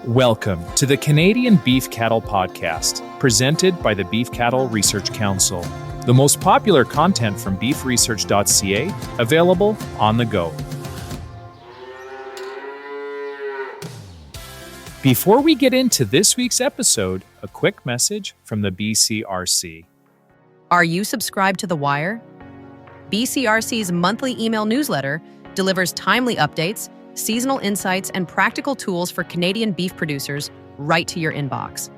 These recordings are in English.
Welcome to the Canadian Beef Cattle Podcast, presented by the Beef Cattle Research Council. The most popular content from beefresearch.ca, available on the go. Before we get into this week's episode, a quick message from the BCRC. Are you subscribed to The Wire? BCRC's monthly email newsletter delivers timely updates, seasonal insights, and practical tools for Canadian beef producers right to your inbox.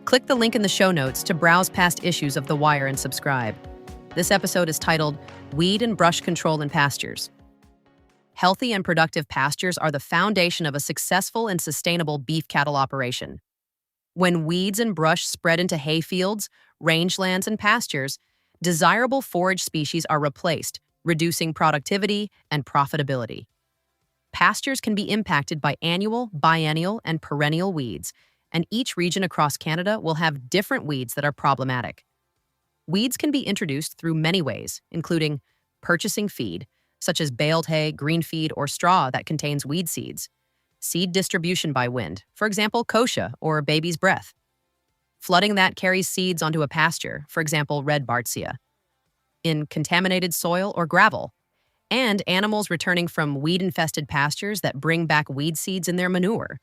Click the link in the show notes to browse past issues of The Wire and subscribe. This episode is titled Weed and Brush Control in Pastures. Healthy and productive pastures are the foundation of a successful and sustainable beef cattle operation. When weeds and brush spread into hay fields, rangelands, and pastures, desirable forage species are replaced, reducing productivity and profitability. Pastures can be impacted by annual, biennial, and perennial weeds, and each region across Canada will have different weeds that are problematic. Weeds can be introduced through many ways, including purchasing feed, such as baled hay, green feed, or straw that contains weed seeds; seed distribution by wind, for example, kochia or baby's breath; flooding that carries seeds onto a pasture, for example, red bartsia; in contaminated soil or gravel; and animals returning from weed-infested pastures that bring back weed seeds in their manure.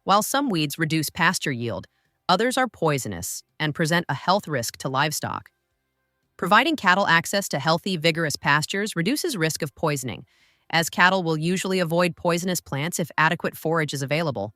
While some weeds reduce pasture yield, others are poisonous and present a health risk to livestock. Providing cattle access to healthy, vigorous pastures reduces risk of poisoning, as cattle will usually avoid poisonous plants if adequate forage is available.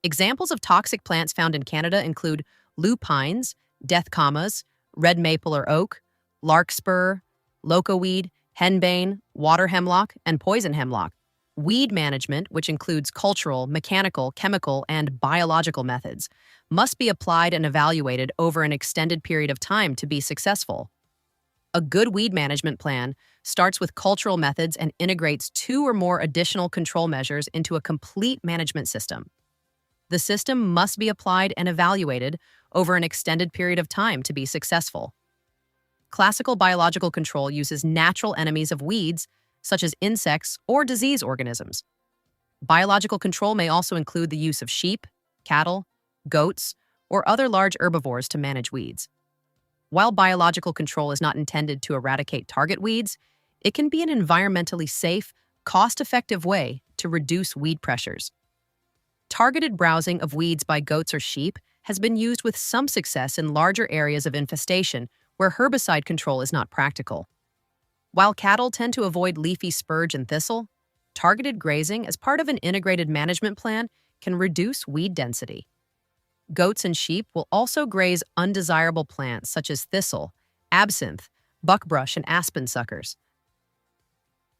Examples of toxic plants found in Canada include lupines, death commas, red maple or oak, larkspur, locoweed, henbane, water hemlock, and poison hemlock. Weed management, which includes cultural, mechanical, chemical, and biological methods, must be applied and evaluated over an extended period of time to be successful. A good weed management plan starts with cultural methods and integrates 2 or more additional control measures into a complete management system. The system must be applied and evaluated over an extended period of time to be successful. Classical biological control uses natural enemies of weeds, such as insects or disease organisms. Biological control may also include the use of sheep, cattle, goats, or other large herbivores to manage weeds. While biological control is not intended to eradicate target weeds, it can be an environmentally safe, cost-effective way to reduce weed pressures. Targeted browsing of weeds by goats or sheep has been used with some success in larger areas of infestation where herbicide control is not practical. While cattle tend to avoid leafy spurge and thistle, targeted grazing as part of an integrated management plan can reduce weed density. Goats and sheep will also graze undesirable plants such as thistle, absinthe, buckbrush, and aspen suckers.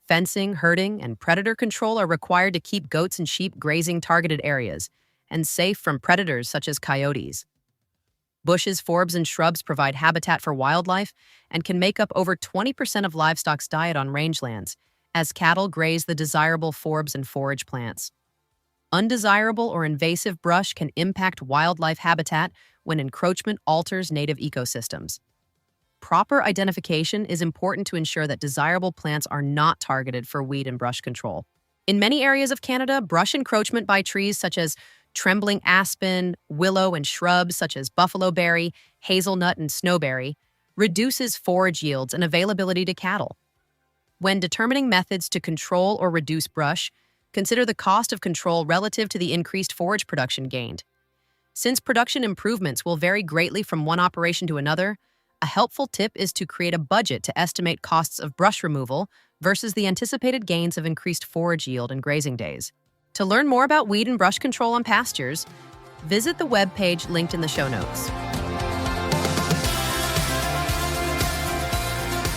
Fencing, herding, and predator control are required to keep goats and sheep grazing targeted areas and safe from predators such as coyotes. Bushes, forbs, and shrubs provide habitat for wildlife and can make up over 20% of livestock's diet on rangelands, as cattle graze the desirable forbs and forage plants. Undesirable or invasive brush can impact wildlife habitat when encroachment alters native ecosystems. Proper identification is important to ensure that desirable plants are not targeted for weed and brush control. In many areas of Canada, brush encroachment by trees such as trembling aspen, willow, and shrubs such as buffalo berry, hazelnut, and snowberry reduces forage yields and availability to cattle. When determining methods to control or reduce brush, consider the cost of control relative to the increased forage production gained. Since production improvements will vary greatly from one operation to another, a helpful tip is to create a budget to estimate costs of brush removal versus the anticipated gains of increased forage yield and grazing days. To learn more about weed and brush control on pastures, visit the webpage linked in the show notes.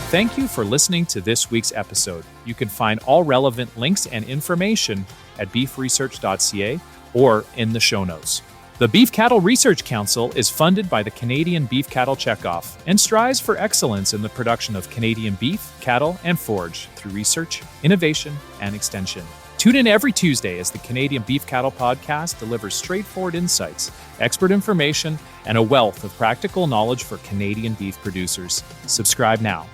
Thank you for listening to this week's episode. You can find all relevant links and information at beefresearch.ca or in the show notes. The Beef Cattle Research Council is funded by the Canadian Beef Cattle Checkoff and strives for excellence in the production of Canadian beef, cattle, and forage through research, innovation, and extension. Tune in every Tuesday as the Canadian Beef Cattle Podcast delivers straightforward insights, expert information, and a wealth of practical knowledge for Canadian beef producers. Subscribe now.